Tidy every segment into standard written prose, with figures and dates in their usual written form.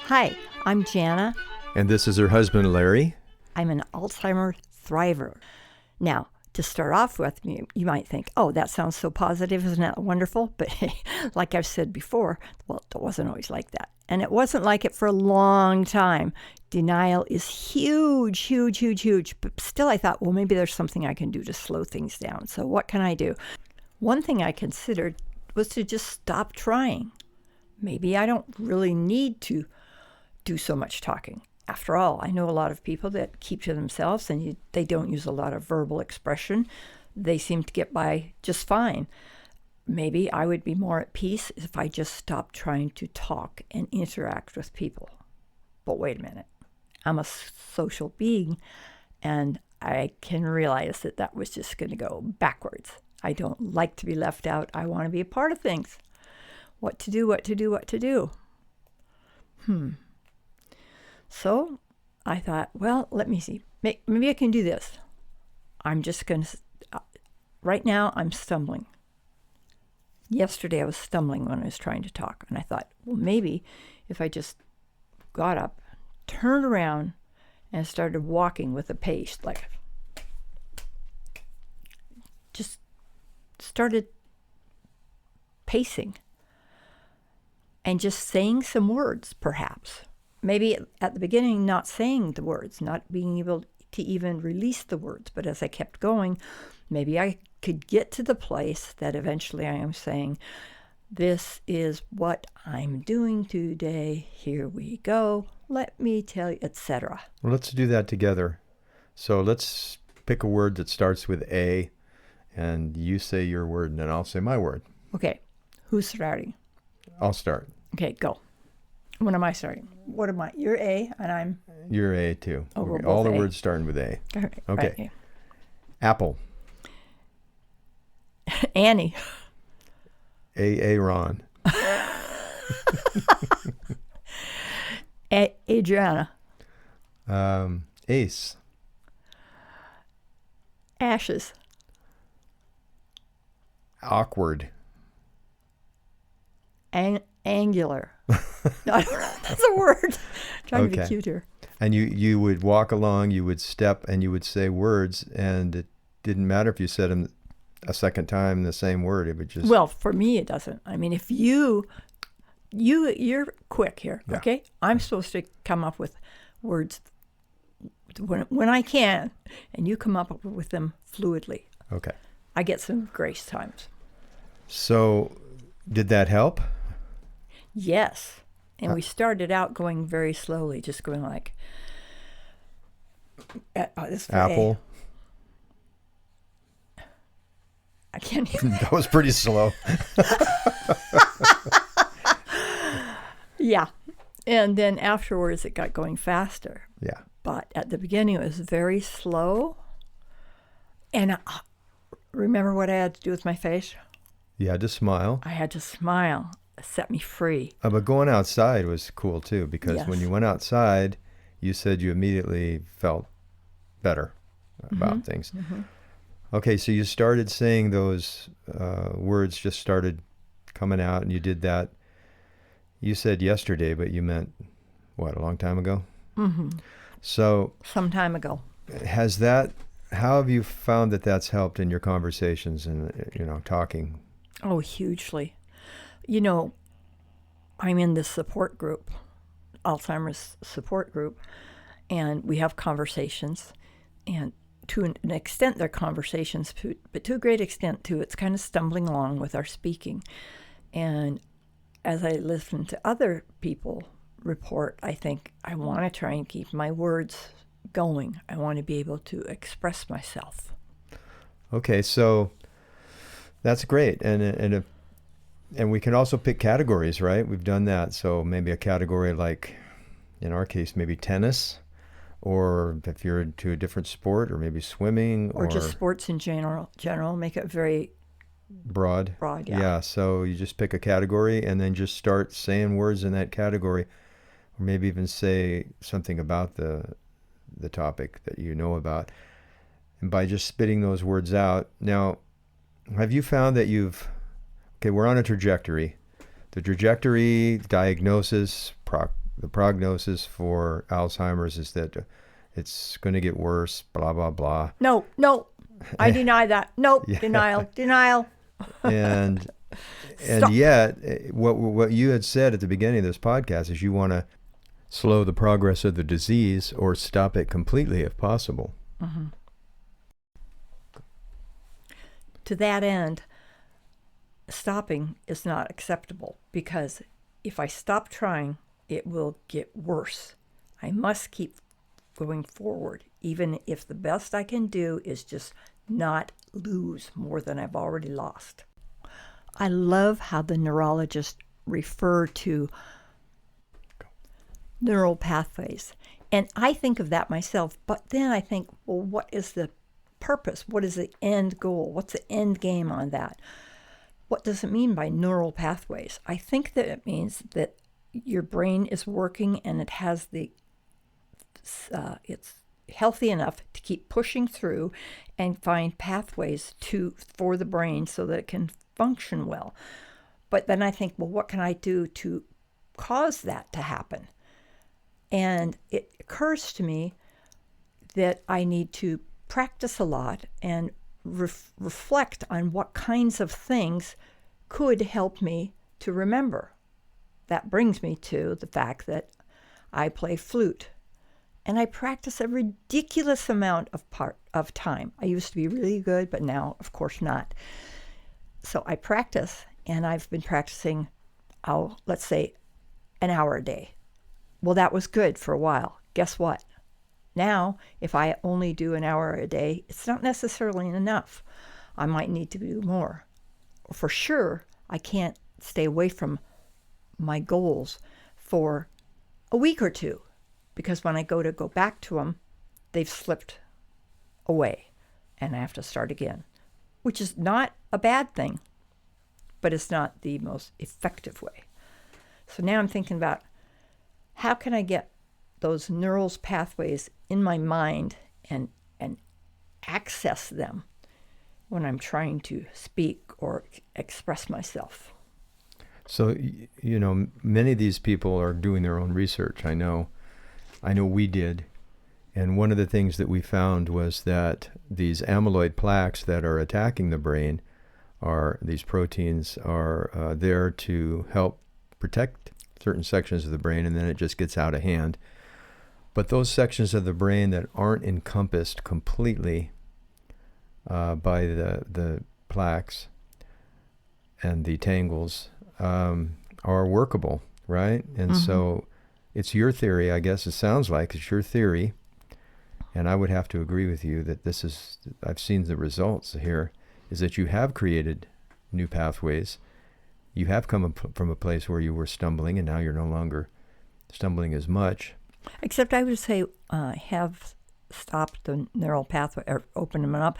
Hi, I'm Janna. And this is her husband, Larry. I'm an Alzheimer thriver. Now, to start off with, you might think, oh, that sounds so positive. Isn't that wonderful? But like I've said before, well, it wasn't always like that. And it wasn't like it for a long time. Denial is huge, huge, huge, huge. But still, I thought, well, maybe there's something I can do to slow things down. So what can I do? One thing I considered was to just stop trying. Maybe I don't really need to do so much talking. After all, I know a lot of people that keep to themselves and they don't use a lot of verbal expression. They seem to get by just fine. Maybe I would be more at peace if I just stopped trying to talk and interact with people. But wait a minute. I'm a social being, and I can realize that that was just going to go backwards. I don't like to be left out. I want to be a part of things. What to do, what to do, what to do. So I thought, well, let me see. Maybe I can do this. I'm just going to, right now I'm stumbling. Yesterday I was stumbling when I was trying to talk. And I thought, well, maybe if I just got up, turned around, and started walking with a pace, like just started pacing and just saying some words, perhaps. Maybe at the beginning, not saying the words, not being able to even release the words. But as I kept going, maybe I could get to the place that eventually I am saying, this is what I'm doing today. Here we go. Let me tell you, etc. Well, let's do that together. So let's pick a word that starts with A, and you say your word, and then I'll say my word. Okay. Who's starting? I'll start. Okay, go. When am I starting? What am I? You're A, and I'm... You're A, too. Oh, okay. we're both All the A. words starting with A. All right, Okay. Right. Apple. Annie. Aaron. Adriana. Ace. Ashes. Awkward. Angular. No, I don't know. That's a word. Trying to be cute here. And you would walk along, you would step, and you would say words, and it didn't matter if you said them a second time the same word. It would just... Well, for me, it doesn't. I mean, if you're quick here, Yeah. okay? I'm supposed to come up with words when I can, and you come up with them fluidly. Okay. I get some grace times. So did that help? Yes. And we started out going very slowly, just going like, this for Apple. A. I can't even. That was pretty slow. Yeah. And then afterwards it got going faster. Yeah. But at the beginning it was very slow. And remember what I had to do with my face? You had to smile. I had to smile. It set me free. But going outside was cool too, because Yes. when you went outside, you said you immediately felt better about things. Mm-hmm. Okay, so you started saying those words, just started coming out, and you did that. You said yesterday, but you meant, what, a long time ago? Mm-hmm. So Some time ago. how have you found that that's helped in your conversations and, talking? Oh, hugely. I'm in this support group, Alzheimer's support group, and we have conversations. And to an extent, they're conversations, but to a great extent, too, it's kind of stumbling along with our speaking. And as I listen to other people report, I think I want to try and keep my words going. I want to be able to express myself. Okay, so that's great. And we can also pick categories, right? We've done that. So maybe a category like, in our case, maybe tennis, or if you're into a different sport, or maybe swimming. Or just sports in general, make it very broad. Broad, Yeah. yeah. So you just pick a category and then just start saying words in that category, or maybe even say something about the topic that you know about. And by just spitting those words out. Now, have you found that we're on a trajectory. The trajectory, diagnosis, the prognosis for Alzheimer's is that it's going to get worse, blah, blah, blah. No, I deny that. Nope, Yeah. denial. And Stop. yet, what you had said at the beginning of this podcast is you want to slow the progress of the disease or stop it completely if possible. Mm-hmm. To that end, stopping is not acceptable, because if I stop trying, it will get worse. I must keep going forward, even if the best I can do is just not lose more than I've already lost. I love how the neurologists refer to neural pathways. And I think of that myself, but then I think, well, what is the purpose? What is the end goal? What's the end game on that? What does it mean by neural pathways? I think that it means that your brain is working and it has it's healthy enough to keep pushing through and find pathways for the brain so that it can function well. But then I think, well, what can I do to cause that to happen? And it occurs to me that I need to practice a lot and reflect on what kinds of things could help me to remember. That brings me to the fact that I play flute, and I practice a ridiculous amount of time. I used to be really good, but now, of course, not. So I practice, and I've been practicing, let's say, an hour a day. Well, that was good for a while. Guess what? Now, if I only do an hour a day, it's not necessarily enough. I might need to do more. For sure, I can't stay away from my goals for a week or two, because when I go back to them, they've slipped away and I have to start again, which is not a bad thing, but it's not the most effective way. So now I'm thinking about, how can I get those neural pathways in my mind and access them when I'm trying to speak or express myself? So, many of these people are doing their own research. I know we did. And one of the things that we found was that these amyloid plaques that are attacking the brain these proteins are there to help protect certain sections of the brain, and then it just gets out of hand. But those sections of the brain that aren't encompassed completely by the plaques and the tangles are workable, right? And so it's your theory, I guess it sounds like it's your theory, and I would have to agree with you that I've seen the results here, is that you have created new pathways. You have come from a place where you were stumbling, and now you're no longer stumbling as much. Except I would say have stopped the neural pathway or opened them up.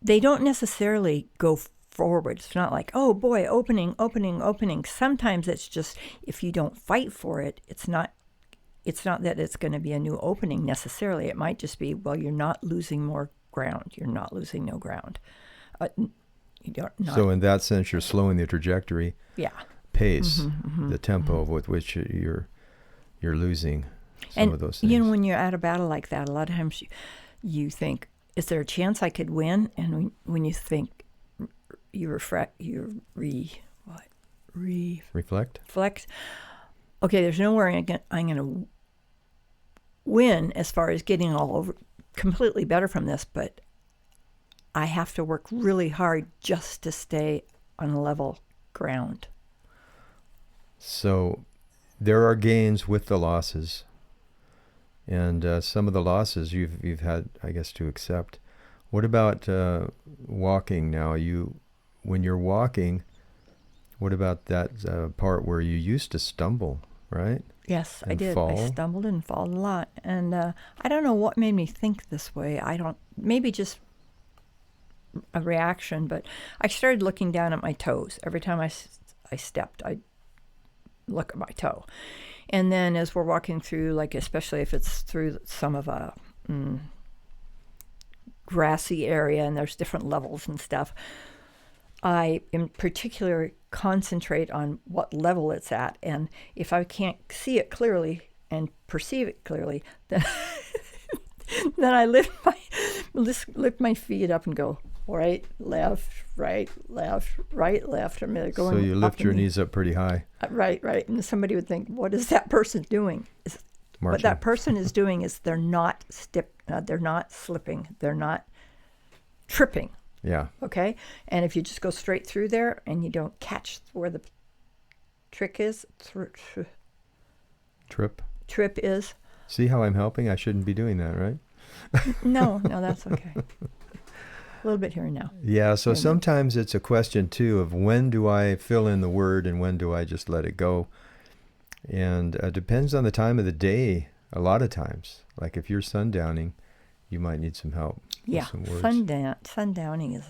They don't necessarily go forward. It's not like, oh boy, opening. Sometimes it's just, if you don't fight for it, it's not that it's going to be a new opening necessarily. It might just be, well, you're not losing more ground. You're not losing no ground. So in that sense, you're slowing the trajectory, pace, the tempo with which you're losing some of those things. When you're at a battle like that, a lot of times you think, is there a chance I could win? And when you think, reflect. Okay, there's nowhere I'm going to win as far as getting all over completely better from this, but I have to work really hard just to stay on level ground. So there are gains with the losses, and some of the losses you've had, I guess, to accept. What about walking now? When you're walking, what about that part where you used to stumble, right? Yes, and I did. fall? I stumbled and fall a lot, and I don't know what made me think this way. Maybe just a reaction, but I started looking down at my toes. Every time I stepped, I'd look at my toe. And then as we're walking through, like especially if it's through some of a grassy area and there's different levels and stuff, I in particular concentrate on what level it's at. And if I can't see it clearly, and perceive it clearly, then, then I lift my feet up and go right, left, right, left, right, left. I mean, they're going So you lift up your knees up pretty high. Right. And somebody would think, what is that person doing? What that person is doing is they're not slipping, they're not tripping. Yeah. Okay? And if you just go straight through there and you don't catch where the trick is, trip is. See how I'm helping? I shouldn't be doing that, right? No, that's okay. A little bit here and now. Yeah, so sometimes it's a question, too, of when do I fill in the word and when do I just let it go? And it depends on the time of the day a lot of times. Like if you're sundowning, you might need some help. Yeah, with some words. Sundowning is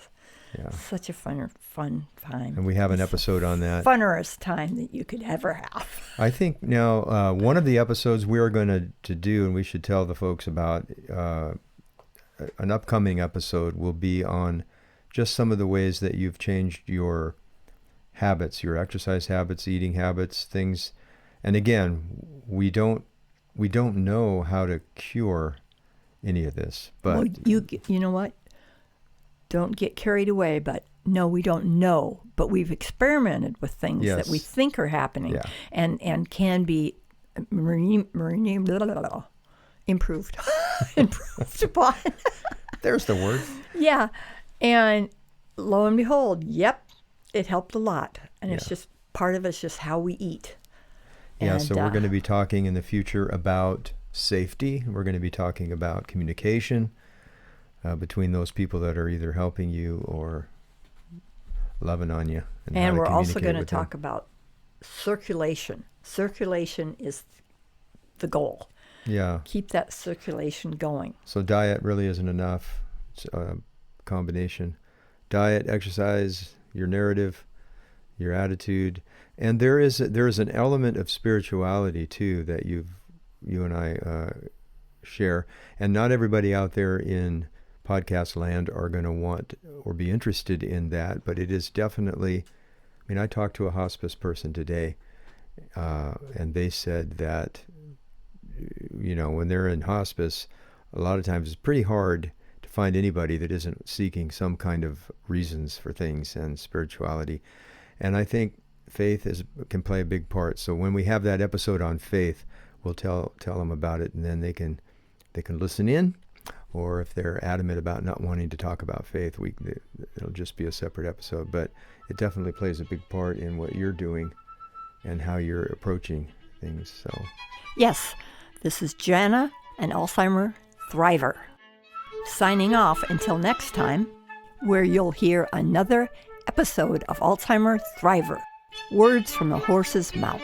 such a fun time. And we have an episode on that. Funnerest time that you could ever have. I think now one of the episodes we are going to do, and we should tell the folks about, an upcoming episode will be on just some of the ways that you've changed your habits, your exercise habits, eating habits, things. And again, we don't know how to cure any of this, but well, you know what? Don't get carried away, but no, we don't know, but we've experimented with things that we think are happening and can be improved upon. There's the word. Yeah. And lo and behold, it helped a lot. And it's just part of it's just how we eat. Yeah, and, so we're going to be talking in the future about safety. We're going to be talking about communication between those people that are either helping you or loving on you. And we're also going to talk about circulation. Circulation is the goal. Yeah. Keep that circulation going. So diet really isn't enough. It's a combination. Diet, exercise, your narrative, your attitude. And there is an element of spirituality too that you and I share. And not everybody out there in podcast land are going to want or be interested in that, but it is definitely, I mean, I talked to a hospice person today, and they said that, when they're in hospice, a lot of times it's pretty hard to find anybody that isn't seeking some kind of reasons for things and spirituality. And I think faith can play a big part. So when we have that episode on faith, we'll tell them about it, and then they can listen in. Or if they're adamant about not wanting to talk about faith, it'll just be a separate episode. But it definitely plays a big part in what you're doing and how you're approaching things. So yes, this is Janna, an Alzheimer thriver, signing off until next time, where you'll hear another episode of Alzheimer Thriver, Words from the Horse's Mouth.